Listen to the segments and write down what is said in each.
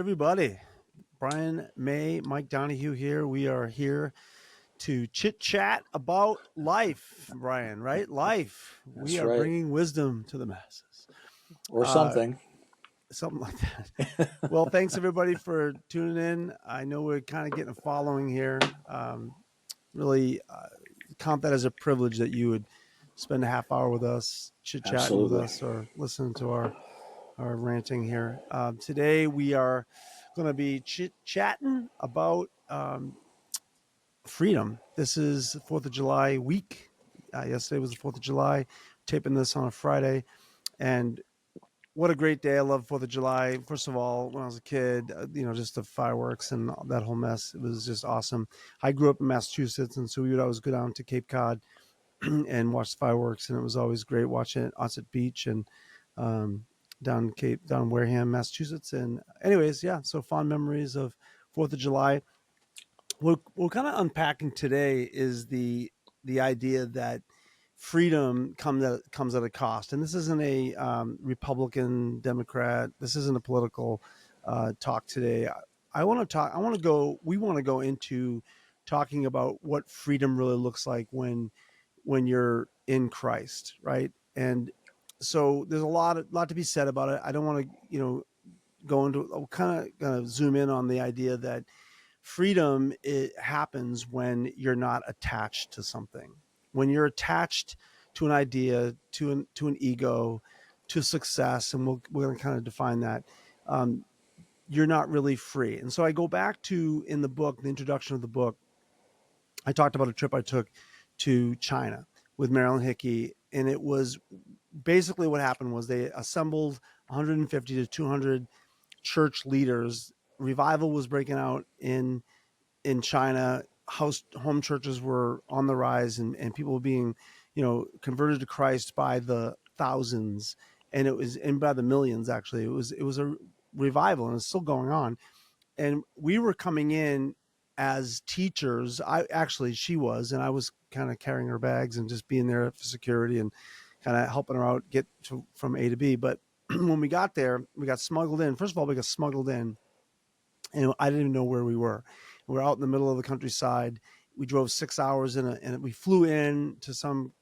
everybody. Brian May, Mike Donahue here. We are here to chit chat about life, Brian, right? Life. We That's are right. bringing wisdom to the masses. Or Uh, something. Something like that. Well, thanks everybody for tuning in. I know we're kind of getting a following here. Really count that as a privilege that you would spend a half hour with us, chit chatting with Absolutely. us, or listening to our ranting here. Today we are going to be chatting about freedom. This is 4th of July week. Yesterday was the 4th of July. Taping this on a Friday. And what a great day. I love 4th of July. First of all, when I was a kid, just the fireworks and that whole mess. It was just awesome. I grew up in Massachusetts, and so we would always go down to Cape Cod and watch the fireworks, and it was always great watching it. Onset Beach and um, down Wareham, Massachusetts. And anyways, yeah, so fond memories of 4th of July. What we're kind of unpacking today is the idea that freedom comes at a cost, and this isn't a Republican, Democrat. This isn't a political talk today. I want to talk. I want to go. We want to go into talking about what freedom really looks like when you're in Christ, right? And so there's a lot to be said about it. I don't want to go into. I'll kind of zoom in on the idea that freedom, it happens when you're not attached to something. When you're attached to an idea, to an ego, to success, and we're going to kind of define that. Um, you're not really free. And so I go back to, in the book, the introduction of the book, I talked about a trip I took to China with Marilyn Hickey, and it was basically what happened was they assembled 150 to 200 church leaders. Revival was breaking out in China. Home churches were on the rise, and people were being, converted to Christ by the thousands, and by the millions. Actually, it was a revival, and it's still going on. And we were coming in as teachers. She was, and I was kind of carrying her bags and just being there for security and kind of helping her out from A to B. But when we got there, we got smuggled in. First of all, we got smuggled in, and I didn't even know where we were. We were out in the middle of the countryside. We drove 6 hours and we flew in to some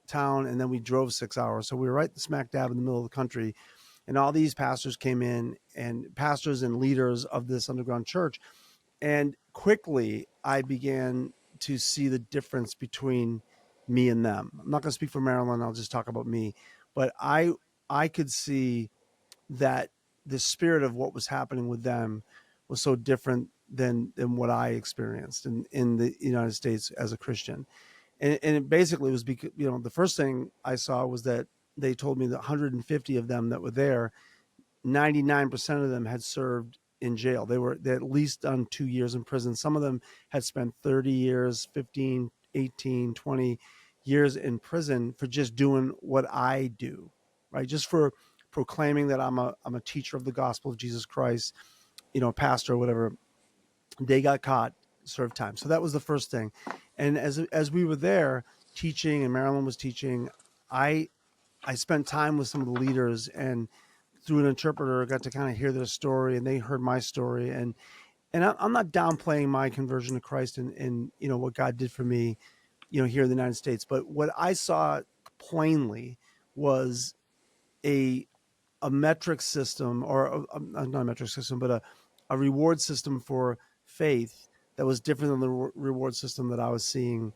town, and then we drove 6 hours. So we were right smack dab in the middle of the country. And all these pastors came in, and pastors and leaders of this underground church. And quickly I began to see the difference between me and them. I'm not going to speak for Marilyn. I'll just talk about me. But I could see that the spirit of what was happening with them was so different than what I experienced in the United States as a Christian. And it basically was because, the first thing I saw was that they told me that 150 of them that were there, 99% of them had served in jail. They at least done 2 years in prison. Some of them had spent 30 years, 15, 18, 20 years in prison for just doing what I do, right? Just for proclaiming that I'm a teacher of the gospel of Jesus Christ, pastor or whatever. They got caught, served time. So that was the first thing. And as we were there teaching, and Marilyn was teaching, I spent time with some of the leaders, and through an interpreter, got to kind of hear their story, and they heard my story. And I'm not downplaying my conversion to Christ and what God did for me, here in the United States. But what I saw plainly was a metric system, or not a metric system, but a reward system for faith that was different than the reward system that I was seeing,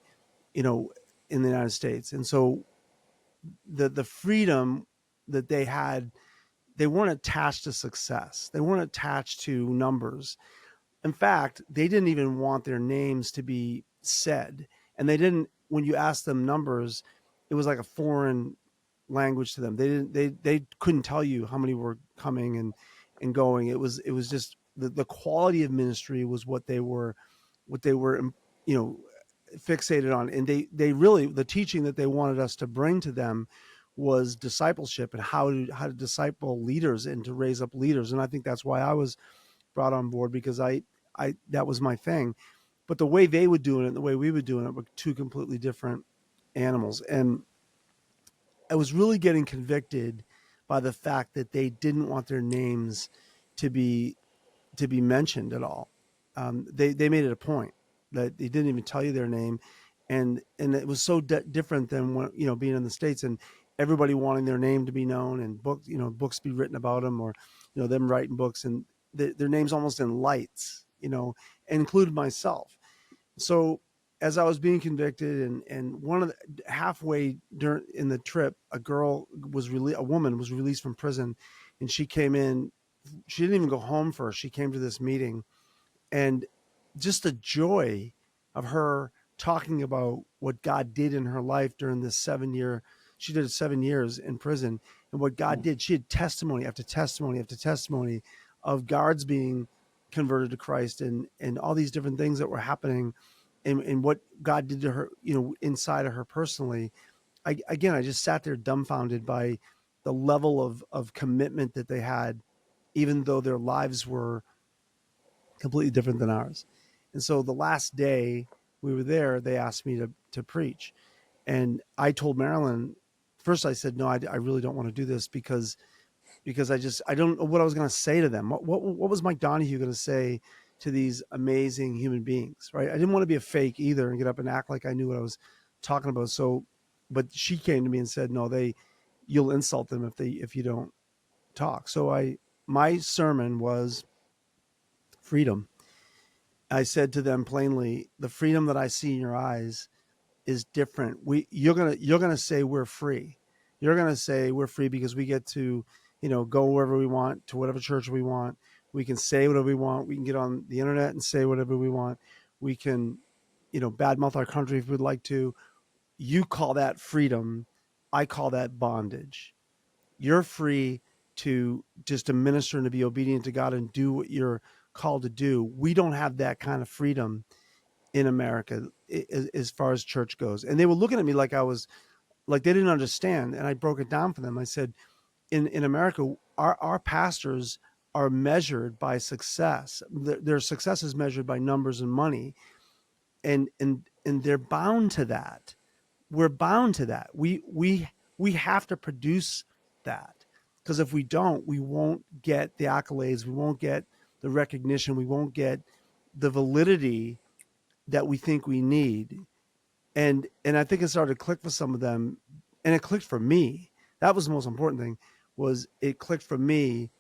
you know, in the United States. And so the freedom that they had, they weren't attached to success. They weren't attached to numbers. In fact, they didn't even want their names to be said. And they didn't, when you asked them numbers, it was like a foreign language to them. They couldn't tell you how many were coming and going. It was just the quality of ministry was what they were fixated on. And they really, the teaching that they wanted us to bring to them was discipleship and how to disciple leaders and to raise up leaders. And I think that's why I was brought on board, because I that was my thing. But the way they were doing it and the way we were doing it were two completely different animals. And I was really getting convicted by the fact that they didn't want their names to be to be mentioned at all. They made it a point that they didn't even tell you their name, and it was so different than when, being in the States and everybody wanting their name to be known and books be written about them, or them writing books, and their names almost in lights, included myself. So as I was being convicted, and one of the halfway during in the trip, a woman was released from prison, and she came in. She didn't even go home first. She came to this meeting, and just the joy of her talking about what God did in her life during this 7 year. She did 7 years in prison, and what God did. She had testimony after testimony after testimony of guards being converted to Christ, and all these different things that were happening, and what God did to her, inside of her personally. I just sat there dumbfounded by the level of commitment that they had, even though their lives were completely different than ours. And so the last day we were there, they asked me to preach. And I told Marilyn, first I said, no, I really don't want to do this because I don't know what I was going to say to them. What was Mike Donahue going to say to these amazing human beings, right? I didn't want to be a fake either and get up and act like I knew what I was talking about. So, but she came to me and said, no, you'll insult them if you don't talk. So my sermon was freedom. I said to them plainly, the freedom that I see in your eyes is different. You're gonna say we're free. You're gonna say we're free because we get to, go wherever we want, to whatever church we want. We can say whatever we want. We can get on the internet and say whatever we want. We can, badmouth our country if we'd like to. You call that freedom. I call that bondage. You're free to just to minister and to be obedient to God and do what you're called to do. We don't have that kind of freedom in America as far as church goes. And they were looking at me like I was like they didn't understand. And I broke it down for them. I said, in America, our pastors are measured by success. Their success is measured by numbers and money, and they're bound to that. We're bound to that. We have to produce that, because if we don't, we won't get the accolades, we won't get the recognition, we won't get the validity that we think we need. And I think it started to click for some of them, and it clicked for me. That was the most important thing, was it clicked for me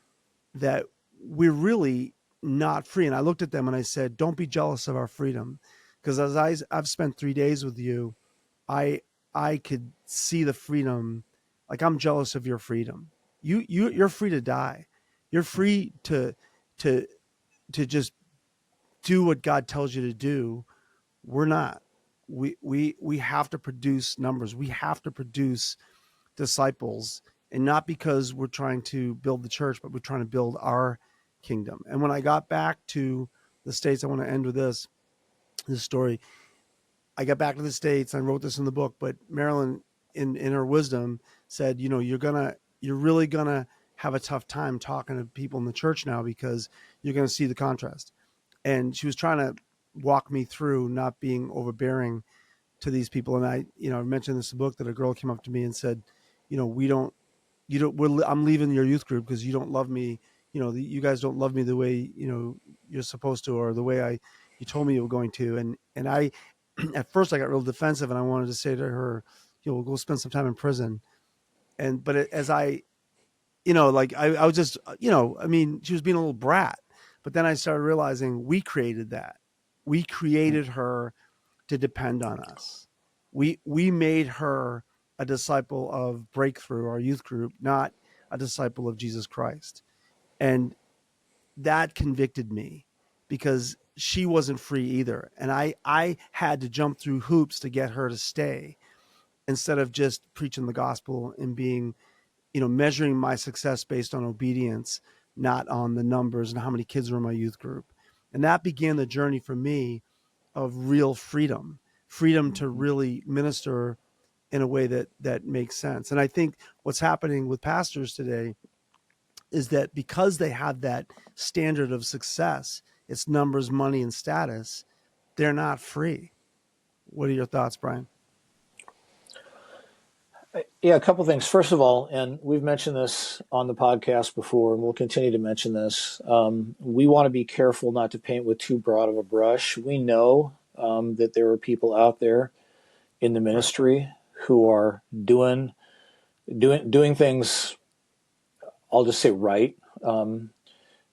that we're really not free. And I looked at them and I said, don't be jealous of our freedom, because I've spent 3 days with you, I I could see the freedom. Like, I'm jealous of your freedom. You're free to die. You're free to just do what God tells you to do. We're not. We have to produce numbers. We have to produce disciples, and not because we're trying to build the church, but we're trying to build our kingdom. And when I got back to the States, I want to end with this story. I got back to the States. I wrote this in the book, but Marilyn, in her wisdom, said, you're really gonna have a tough time talking to people in the church now, because you're gonna see the contrast. And she was trying to walk me through not being overbearing to these people. And I mentioned this book that a girl came up to me and said, we don't, I'm leaving your youth group because you don't love me. You guys don't love me the way, you're supposed to, or the way you told me you were going to. And I, at first I got real defensive, and I wanted to say to her, we'll go spend some time in prison. But as I, like I was just, I mean, she was being a little brat, but then I started realizing we created that. We created her to depend on us. We made her a disciple of Breakthrough, our youth group, not a disciple of Jesus Christ. And that convicted me, because she wasn't free either. And I had to jump through hoops to get her to stay, instead of just preaching the gospel and being, measuring my success based on obedience, not on the numbers and how many kids were in my youth group. And that began the journey for me of real freedom to really minister in a way that makes sense. And I think what's happening with pastors today is that because they have that standard of success, it's numbers, money, and status, they're not free. What are your thoughts, Brian? Yeah, a couple things. First of all, and we've mentioned this on the podcast before, and we'll continue to mention this. We want to be careful not to paint with too broad of a brush. We know that there are people out there in the Right. ministry who are doing things. I'll just say right.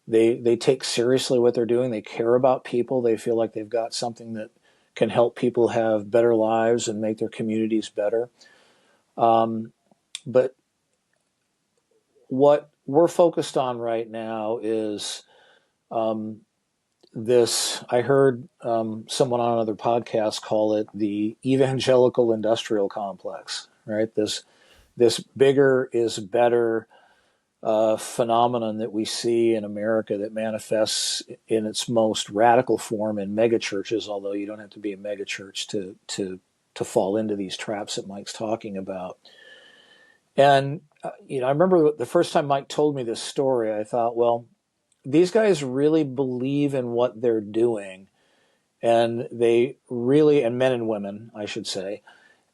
They take seriously what they're doing. They care about people. They feel like they've got something that can help people have better lives and make their communities better. But what we're focused on right now is um, this. I heard someone on another podcast call it the evangelical industrial complex. Right. This bigger is better phenomenon that we see in America that manifests in its most radical form in megachurches. Although you don't have to be a megachurch to fall into these traps that Mike's talking about. And I remember the first time Mike told me this story, I thought, well, these guys really believe in what they're doing, and they really, and men and women, I should say,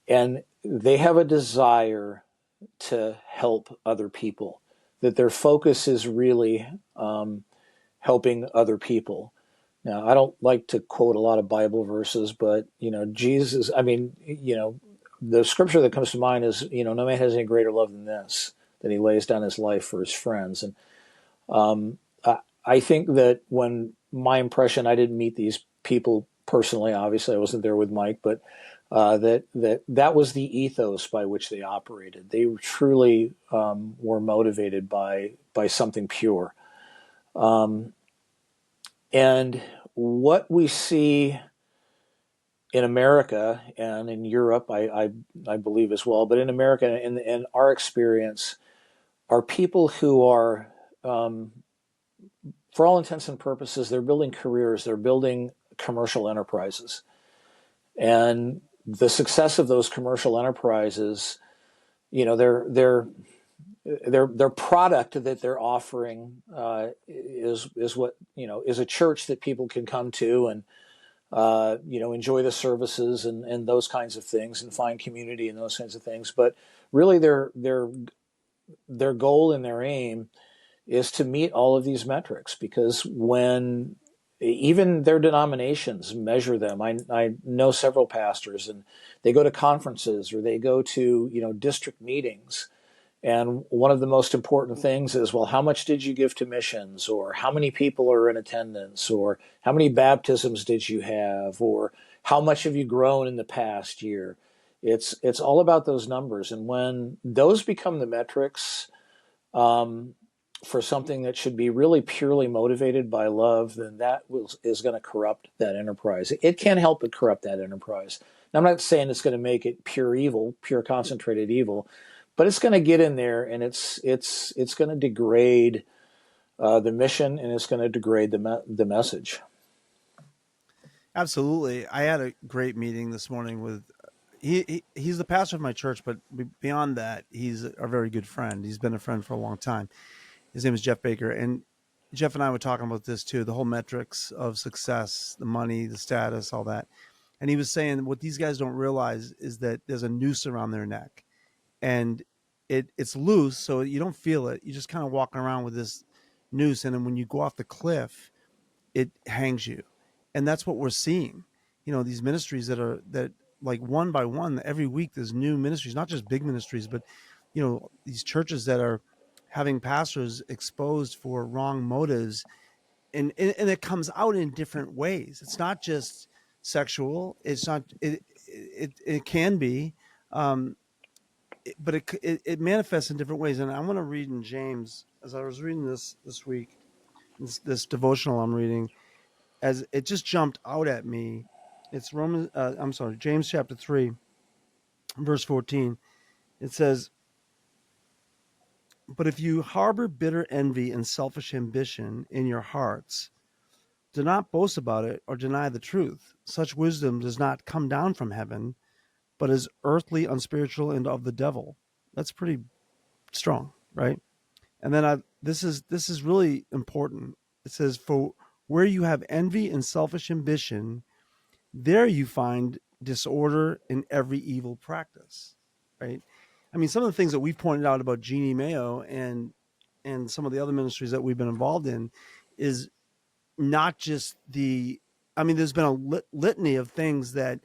and they have a desire to help other people. That their focus is really helping other people. Now, I don't like to quote a lot of Bible verses, but Jesus. I mean, the scripture that comes to mind is, no man has any greater love than this, that he lays down his life for his friends. And I think that when my impression, I didn't meet these people personally. Obviously, I wasn't there with Mike, but that was the ethos by which they operated. They truly were motivated by something pure. And what we see in America and in Europe, I believe as well, but in America, in our experience, are people who are, for all intents and purposes, they're building careers, they're building commercial enterprises. And the success of those commercial enterprises, their product that they're offering is what is a church that people can come to and enjoy the services and those kinds of things and find community and those kinds of things. But really, their goal and their aim is to meet all of these metrics, because when even their denominations measure them, I know several pastors, and they go to conferences or they go to district meetings. And one of the most important things is, well, how much did you give to missions? Or how many people are in attendance? Or how many baptisms did you have? Or how much have you grown in the past year? It's all about those numbers. And when those become the metrics for something that should be really purely motivated by love, then is going to corrupt that enterprise. It can't help but corrupt that enterprise. Now, I'm not saying it's going to make it pure evil, pure concentrated evil, but it's going to get in there, and it's going to degrade the mission, and it's going to degrade the message. Absolutely. I had a great meeting this morning with he's the pastor of my church, but beyond that, he's a very good friend. He's been a friend for a long time. His name is Jeff Baker, and Jeff and I were talking about this too, the whole metrics of success, the money, the status, all that. And he was saying what these guys don't realize is that there's a noose around their neck, and it's loose, so you don't feel it. You just kind of walking around with this noose, and then when you go off the cliff, it hangs you. And that's what we're seeing. These ministries that like one by one, every week there's new ministries, not just big ministries, but these churches that are having pastors exposed for wrong motives, and it comes out in different ways. It's not just sexual. It's not. It can be, um, but it manifests in different ways. And I want to read in James, as I was reading this week, this devotional I'm reading, as it just jumped out at me. It's James chapter 3, verse 14. It says, "But if you harbor bitter envy and selfish ambition in your hearts, do not boast about it or deny the truth. Such wisdom does not come down from heaven, but is earthly, unspiritual, and of the devil." That's pretty strong, right? And then this is really important. It says, "For where you have envy and selfish ambition, there you find disorder in every evil practice," right? I mean, some of the things that we've pointed out about Jeannie Mayo and some of the other ministries that we've been involved in is not just the. I mean, there's been a litany of things that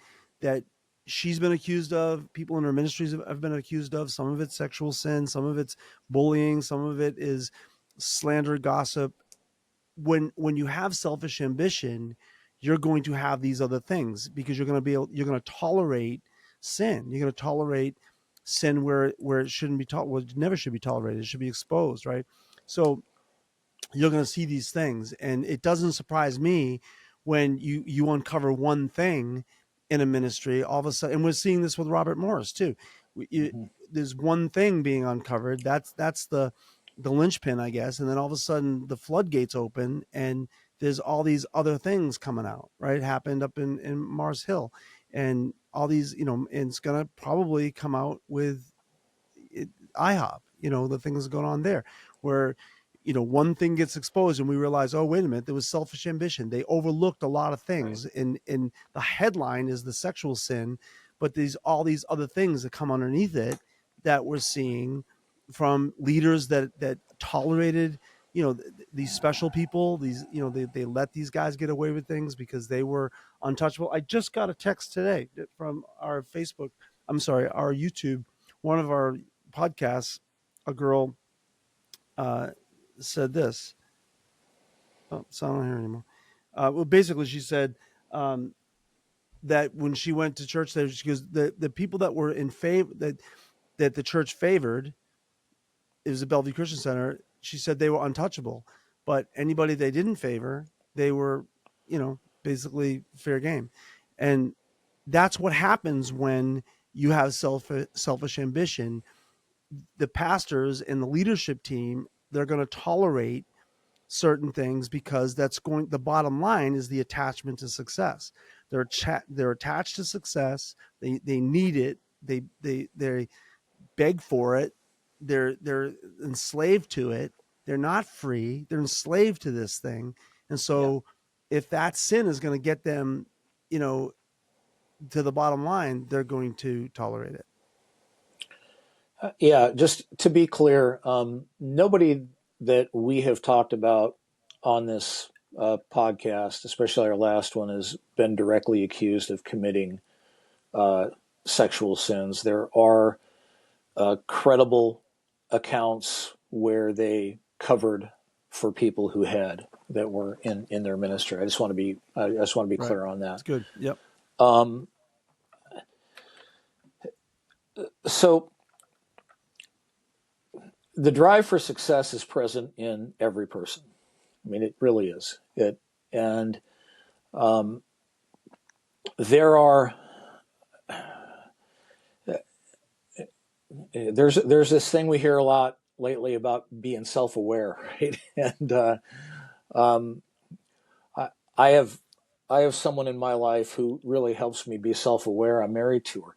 she's been accused of. People in her ministries have been accused of. Some of it's sexual sin, some of it's bullying, some of it is slander, gossip. When you have selfish ambition, you're going to have these other things because you're going to tolerate sin. You're going to tolerate sin where it shouldn't be taught. Well, it never should be tolerated. It should be exposed, right? So you're going to see these things, and it doesn't surprise me when you uncover one thing in a ministry all of a sudden. And we're seeing this with Robert Morris too. Mm-hmm. There's one thing being uncovered. That's the linchpin, I guess, and then all of a sudden the floodgates open, and there's all these other things coming out. Right, it happened up in Mars Hill, and all these, and it's gonna probably come out with IHOP, the things going on there, where, one thing gets exposed and we realize, oh, wait a minute, there was selfish ambition. They overlooked a lot of Right. things. And the headline is the sexual sin, but all these other things that come underneath it that we're seeing from leaders that tolerated, these special people, they let these guys get away with things because they were untouchable. I just got a text today from our Facebook, I'm sorry, our YouTube, one of our podcasts, a girl uh, said this. Oh, it's not on here anymore. Well, basically, she said um, that when she went to church, there she goes, the people that were in favor that the church favored, it was the Bellevue Christian Center. She said they were untouchable, but anybody they didn't favor, they were, basically fair game, and that's what happens when you have selfish ambition. The pastors and the leadership team, they're going to tolerate certain things because the bottom line is the attachment to success. They're attached to success. They need it. They beg for it. They're enslaved to it. They're not free. They're enslaved to this thing. And Yeah. so if that sin is going to get them, you know, to the bottom line, they're going to tolerate it. Yeah, just to be clear, nobody that we have talked about on this podcast, especially our last one, has been directly accused of committing uh, sexual sins. There are credible accounts where they covered for people who had that were in their ministry. I just want to be Right. clear on that. It's good. Yep. Um, so the drive for success is present in every person. I mean, it really is. And um, there are there's this thing we hear a lot lately about being self-aware, right? And um, I, I have I have someone in my life who really helps me be self-aware. I'm married to her,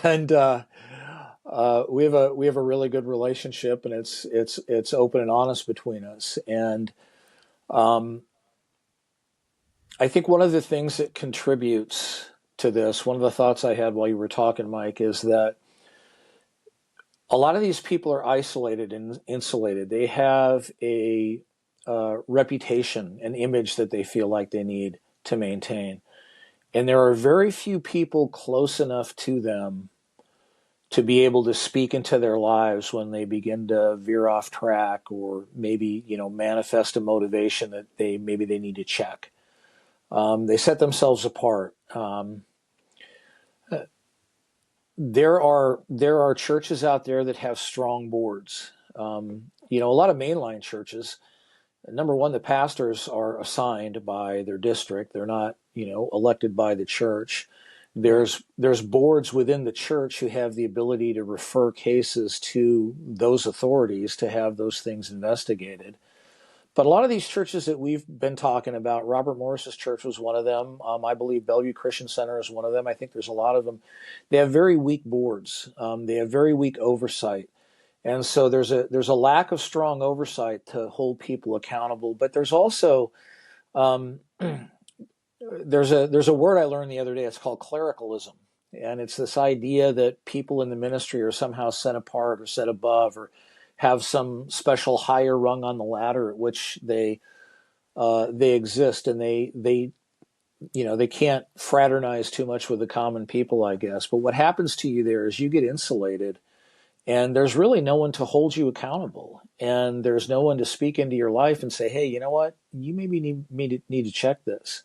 and we have a really good relationship, and it's open and honest between us. And um, I think one of the things that contributes to this, one of the thoughts I had while you were talking, Mike, is that a lot of these people are isolated and insulated. They have a reputation, an image that they feel like they need to maintain. And there are very few people close enough to them to be able to speak into their lives when they begin to veer off track or maybe, manifest a motivation that maybe they need to check. They set themselves apart. There are churches out there that have strong boards. A lot of mainline churches, number one, the pastors are assigned by their district. They're not, elected by the church. Right. There's boards within the church who have the ability to refer cases to those authorities to have those things investigated. But a lot of these churches that we've been talking about, Robert Morris's church was one of them. I believe Bellevue Christian Center is one of them. I think there's a lot of them. They have very weak boards. They have very weak oversight. And so there's a lack of strong oversight to hold people accountable. But there's also um, there's a word I learned the other day. It's called clericalism, And it's this idea that people in the ministry are somehow set apart or set above or have some special higher rung on the ladder at which they exist, and they they can't fraternize too much with the common people, I guess. But what happens to you there is you get insulated, and there's really no one to hold you accountable, and there's no one to speak into your life and say, hey, you know what, you maybe need to check this.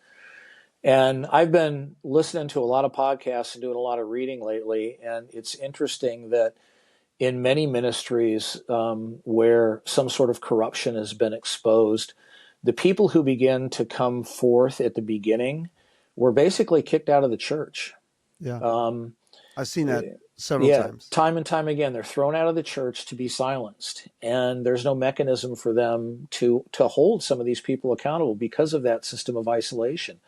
And I've been listening to a lot of podcasts and doing a lot of reading lately, and it's interesting that in many ministries where some sort of corruption has been exposed, the people who begin to come forth at the beginning were basically kicked out of the church. Yeah. Um, I've seen that several yeah, times. time and time again, they're thrown out of the church to be silenced, and there's no mechanism for them to hold some of these people accountable because of that system of isolation.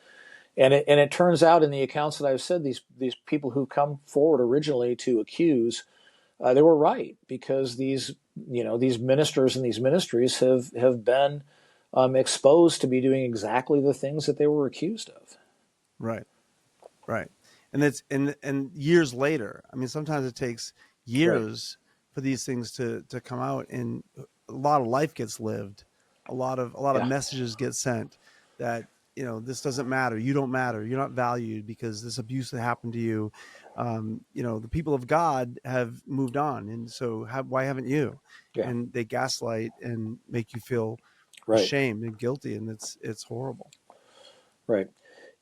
And it turns out in the accounts that I've said, these people who come forward originally to accuse, they were right, because these ministers and these ministries have been exposed to be doing exactly the things that they were accused of. Right. Right. And that's and years later. I mean, sometimes it takes Right. years for these things to come out, and a lot of life gets lived. A lot of Yeah. messages get sent that, this doesn't matter. You don't matter. You're not valued because this abuse that happened to you. The people of God have moved on, and so why haven't you? Yeah. And they gaslight and make you feel Right. ashamed and guilty, and it's horrible. Right.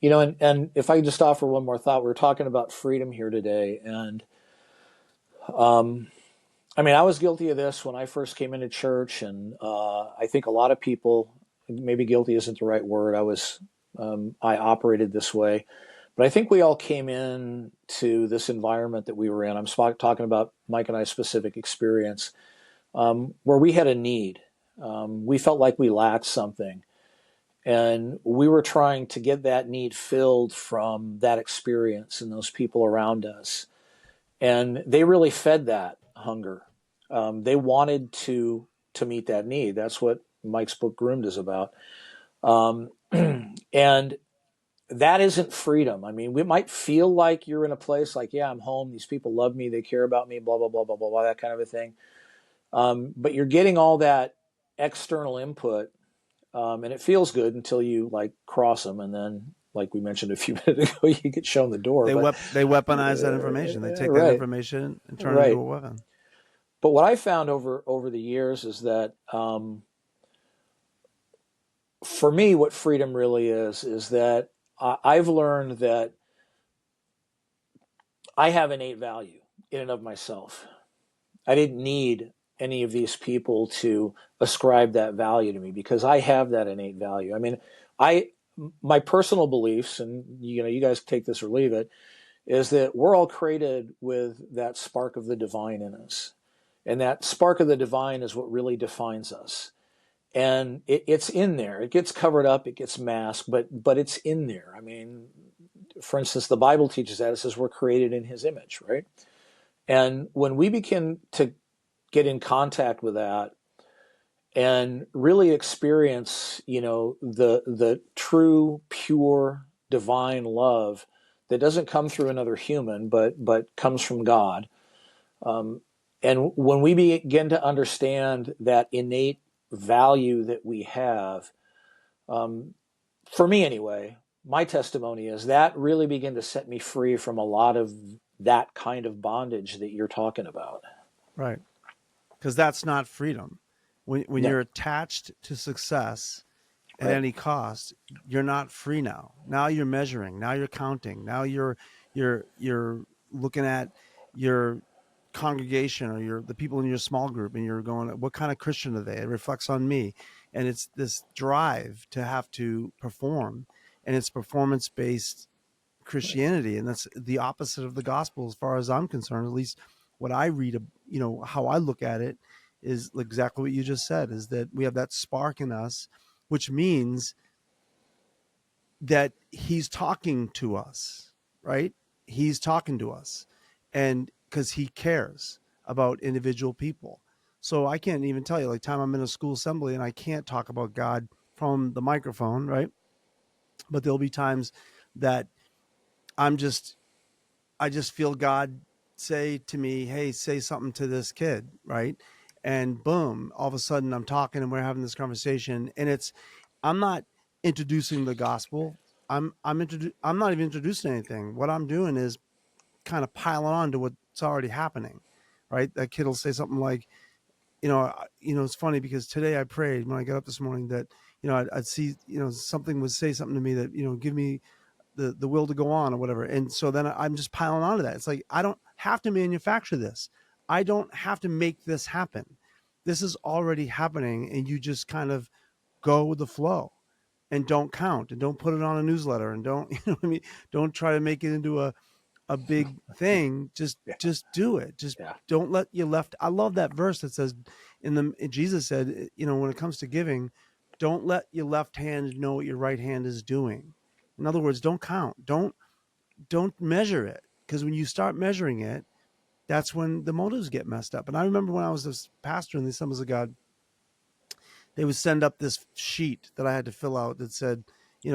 And if I could just offer one more thought, we're talking about freedom here today, and um, I mean, I was guilty of this when I first came into church, and I think a lot of people, maybe guilty isn't the right word. I operated this way, but I think we all came in to this environment that we were in. I'm talking about Mike and I's specific experience, where we had a need. We felt like we lacked something, and we were trying to get that need filled from that experience and those people around us. And they really fed that hunger. They wanted to meet that need. That's what Mike's book Groomed is about. And that isn't freedom. I mean, we might feel like you're in a place like, yeah, I'm home. These people love me. They care about me. Blah blah blah blah blah blah. That kind of a thing. But you're getting all that external input, and it feels good until you like cross them, and then, like we mentioned a few minutes ago, you get shown the door. But They weaponize that information. They take that right, information and turn it into right. a weapon. But what I found over the years is that for me, what freedom really is that I've learned that I have innate value in and of myself. I didn't need any of these people to ascribe that value to me because I have that innate value. I mean, I my personal beliefs, and you guys take this or leave it, is that we're all created with that spark of the divine in us, and that spark of the divine is what really defines us. And it's in there. It gets covered up, it gets masked, but it's in there. I mean, for instance, the Bible teaches that. It says we're created in His image, right? And when we begin to get in contact with that and really experience, the true, pure, divine love that doesn't come through another human, but comes from God. Um, and when we begin to understand that innate value that we have, um, for me anyway, my testimony is that really began to set me free from a lot of that kind of bondage that you're talking about. Right. Because that's not freedom. When No, you're attached to success at right, any cost, you're not free now. Now you're measuring. Now you're counting. Now you're looking at your congregation or the people in your small group, and you're going, what kind of Christian are they? It reflects on me. And it's this drive to have to perform, and it's performance based right, Christianity, and that's the opposite of the gospel, as far as I'm concerned. At least what I read, how I look at it is exactly what you just said: is that we have that spark in us, which means that He's talking to us, right? He's talking to us, and because He cares about individual people. So I can't even tell you, like, time I'm in a school assembly and I can't talk about God from the microphone, right? But there'll be times that I'm just I just feel God say to me, "Hey, say something to this kid," right? And boom, all of a sudden I'm talking and we're having this conversation, and I'm not introducing the gospel. I'm not even introducing anything. What I'm doing is kind of piling on to what's already happening, right? That kid will say something like, it's funny because today I prayed when I got up this morning that, I'd see, something would say something to me that, give me the will to go on or whatever. And so then I'm just piling on to that. It's like, I don't have to manufacture this. I don't have to make this happen. This is already happening. And you just kind of go with the flow and don't count and don't put it on a newsletter and don't, what I mean? Don't try to make it into a big thing. Just Yeah, just do it. Just yeah, don't let your left. I love that verse that says Jesus said, when it comes to giving, don't let your left hand know what your right hand is doing. In other words, don't count. Don't measure it, because when you start measuring it, that's when the motives get messed up. And I remember when I was this pastor in the Assemblies of God, they would send up this sheet that I had to fill out that said,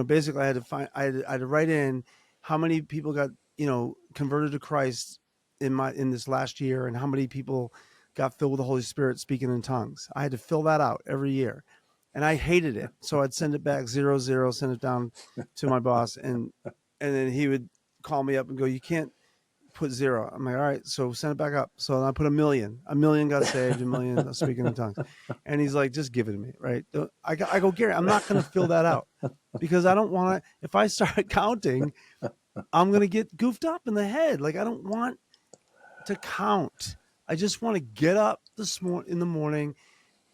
basically I had to write in how many people got, converted to Christ in this last year, and how many people got filled with the Holy Spirit speaking in tongues. I had to fill that out every year. And I hated it. So I'd send it back 0, 0, send it down to my boss, and then he would call me up and go, "You can't put 0." I'm like, "All right, so send it back up." So I put a million. A million got saved. A million speaking in tongues. And he's like, "Just give it to me, right?" I go, "Gary, I'm not going to fill that out, because I don't want to. If I start counting, I'm going to get goofed up in the head. Like, I don't want to count. I just want to get up in the morning,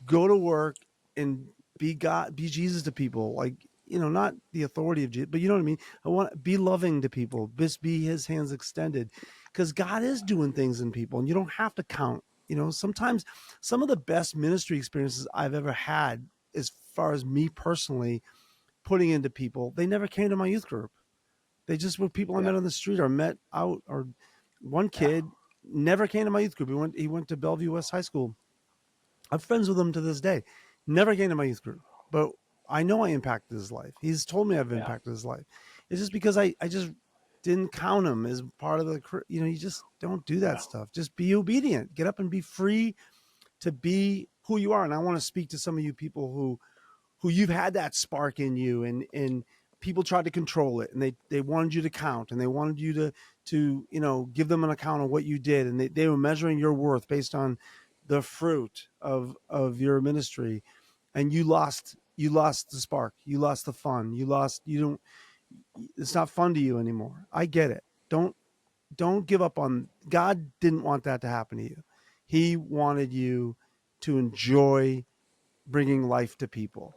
go to work, and be Jesus to people. Like, not the authority of Jesus, but you know what I mean? I want to be loving to people, just be his hands extended, because God is doing things in people, and you don't have to count. Sometimes some of the best ministry experiences I've ever had, as far as me personally putting into people, they never came to my youth group. They just were people I yeah, met on the street or met out. Or one yeah, kid never came to my youth group. He went to Bellevue West High School. I'm friends with him to this day. Never came to my youth group, but I know I impacted his life. He's told me I've yeah, impacted his life. It's just because I just didn't count him as part of the, you just don't do that yeah, stuff. Just be obedient. Get up and be free to be who you are. And I want to speak to some of you people who you've had that spark in you, and people tried to control it, and they wanted you to count, and they wanted you to give them an account of what you did, and they were measuring your worth based on the fruit of your ministry, and you lost the spark, you lost the fun, you don't it's not fun to you anymore. I get it. Don't give up on God. Didn't want that to happen to you. He wanted you to enjoy bringing life to people,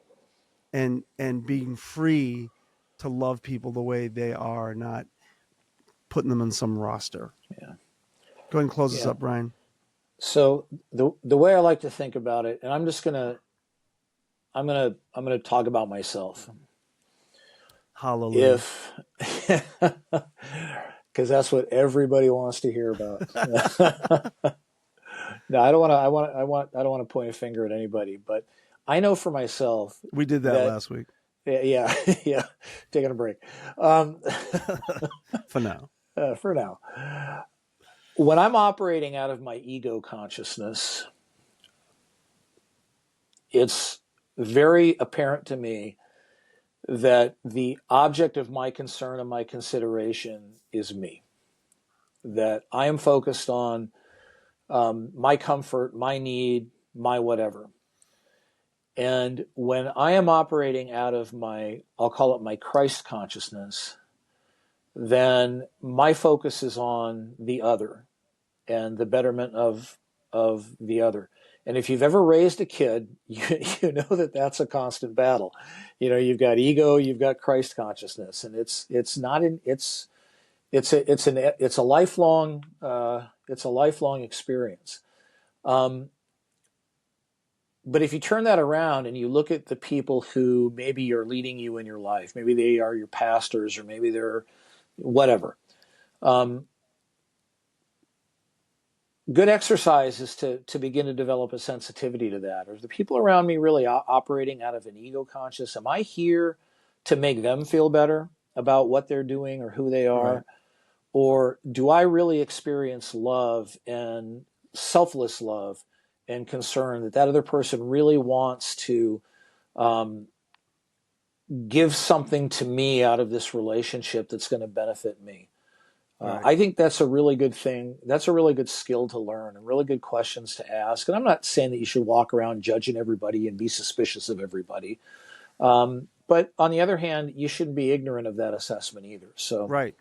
and being free to love people the way they are, not putting them in some roster. yeah, Go ahead and close this yeah. up, Brian. So the way I like to think about it, and I'm gonna talk about myself. Hallelujah. If because that's what everybody wants to hear about. No, I don't want to. I don't want to point a finger at anybody, but I know for myself We did that that last week. yeah, yeah, taking a break. Um, For now. for now, when I'm operating out of my ego consciousness, it's very apparent to me that the object of my concern and my consideration is me. That I am focused on my comfort, my need, my whatever. And when I am operating out of my, I'll call it my Christ consciousness, then my focus is on the other and the betterment of the other. And if you've ever raised a kid, you know that that's a constant battle. You've got ego, you've got Christ consciousness, and it's not in it's a lifelong experience. Um, but if you turn that around and you look at the people who maybe are leading you in your life, maybe they are your pastors or maybe they're whatever. Um, Good exercise is to begin to develop a sensitivity to that. Are the people around me really operating out of an ego conscious? Am I here to make them feel better about what they're doing or who they Right. are? Or do I really experience love and selfless love and concern that that other person really wants to um, give something to me out of this relationship that's going to benefit me? Right. I think that's a really good thing. That's a really good skill to learn and really good questions to ask. And I'm not saying that you should walk around judging everybody and be suspicious of everybody. But on the other hand, you shouldn't be ignorant of that assessment either. So Right.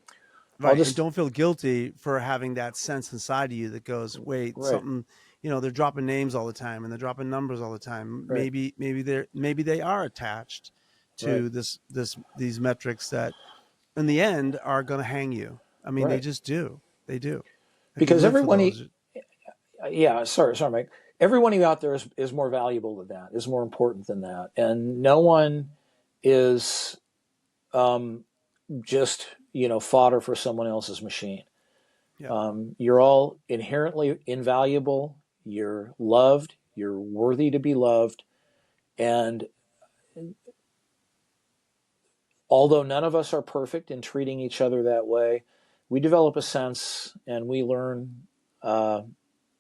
I'll Right. And just, don't feel guilty for having that sense inside of you that goes, wait, right, something, they're dropping names all the time and they're dropping numbers all the time. right, Maybe they are attached right, to these metrics that in the end are going to hang you. I mean, they right. just do. They do. If you Because live for everyone, those, yeah, sorry, Mike. Everyone of you out there is more valuable than that, is more important than that. And no one is um, just, fodder for someone else's machine. yeah, You're all inherently invaluable. You're loved. You're worthy to be loved. And although none of us are perfect in treating each other that way, we develop a sense and we learn uh,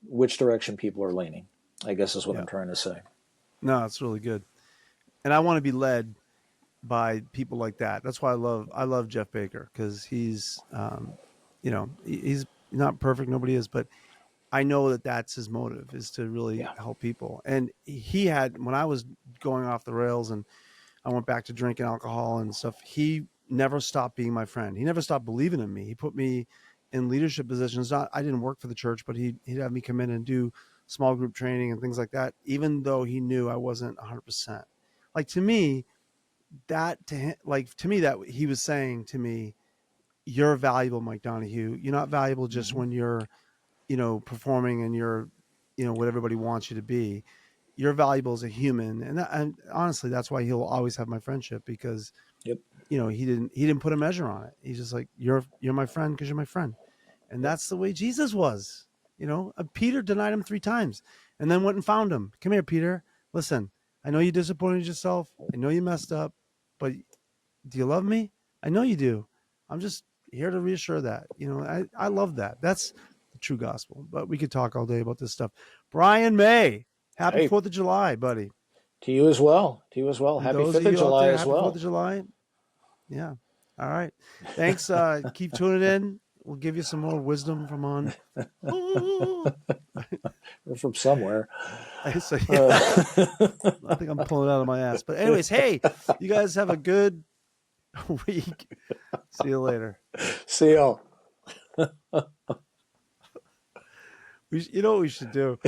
which direction people are leaning, I guess is what yeah. I'm trying to say. No, it's really good. And I want to be led by people like that. That's why I love Jeff Baker because he's not perfect. Nobody is, but I know that that's his motive is to really Yeah. help people. And he had when I was going off the rails and I went back to drinking alcohol and stuff. He never stopped being my friend. He never stopped believing in me. He put me in leadership positions. Not I didn't work for the church, but he'd have me come in and do small group training and things like that. Even though he knew I wasn't 100%. Like to me, that he was saying to me, "You're valuable, Mike Donahue. You're not valuable just Mm-hmm. when you're performing and you're what everybody wants you to be. You're valuable as a human." And honestly, that's why he'll always have my friendship because Yep. he didn't put a measure on it. He's just like, you're my friend because you're my friend. And Yep. that's the way Jesus was. Peter denied him 3 times and then went and found him. Come here, Peter. Listen, I know you disappointed yourself. I know you messed up, but do you love me? I know you do. I'm just here to reassure that. I love that. That's the true gospel. But we could talk all day about this stuff. Brian May, happy Hey, 4th of July, buddy. to you as well. To you as well. And Happy those of 5th of you out July there, as happy 4th well. of July. Yeah. All right. Thanks. Keep tuning in. We'll give you some more wisdom from on. We're from somewhere. So, yeah, Uh, I think I'm pulling it out of my ass. But anyways, hey, you guys have a good week. See you later. See y'all. You know what we should do?